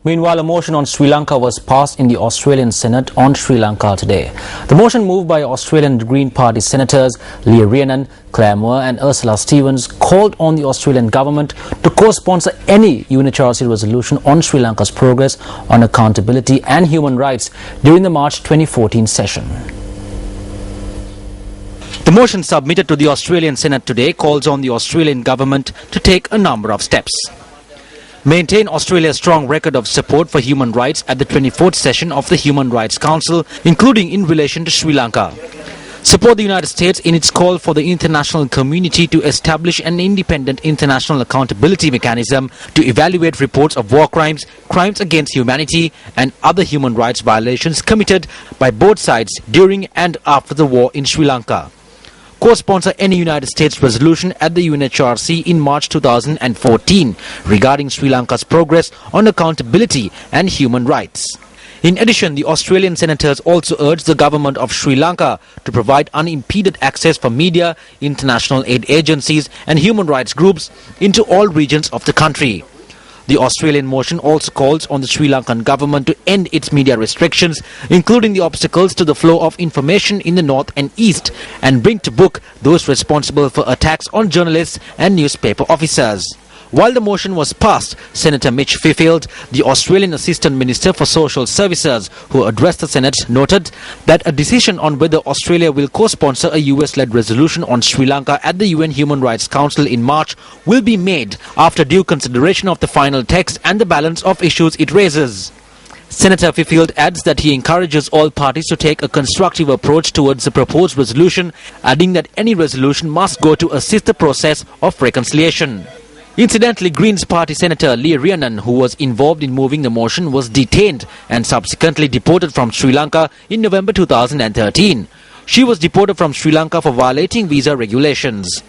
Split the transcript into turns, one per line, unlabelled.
Meanwhile, a motion on Sri Lanka was passed in the Australian Senate on Sri Lanka today. The motion, moved by Australian Green Party Senators Leah Rhiannon, Claire Moore and Ursula Stevens, called on the Australian government to co-sponsor any UNHRC resolution on Sri Lanka's progress on accountability and human rights during the March 2014 session. The motion submitted to the Australian Senate today calls on the Australian government to take a number of steps. Maintain Australia's strong record of support for human rights at the 24th session of the Human Rights Council, including in relation to Sri Lanka. Support the United States in its call for the international community to establish an independent international accountability mechanism to evaluate reports of war crimes, crimes against humanity and other human rights violations committed by both sides during and after the war in Sri Lanka. Co-sponsor any United States resolution at the UNHRC in March 2014 regarding Sri Lanka's progress on accountability and human rights. In addition, the Australian senators also urged the government of Sri Lanka to provide unimpeded access for media, international aid agencies and human rights groups into all regions of the country. The Australian motion also calls on the Sri Lankan government to end its media restrictions, including the obstacles to the flow of information in the north and east, and bring to book those responsible for attacks on journalists and newspaper officers. While the motion was passed, Senator Mitch Fifield, the Australian Assistant Minister for Social Services, who addressed the Senate, noted that a decision on whether Australia will co-sponsor a US-led resolution on Sri Lanka at the UN Human Rights Council in March will be made after due consideration of the final text and the balance of issues it raises. Senator Fifield adds that he encourages all parties to take a constructive approach towards the proposed resolution, adding that any resolution must go to assist the process of reconciliation. Incidentally, Greens Party Senator Leah Rhiannon, who was involved in moving the motion, was detained and subsequently deported from Sri Lanka in November 2013. She was deported from Sri Lanka for violating visa regulations.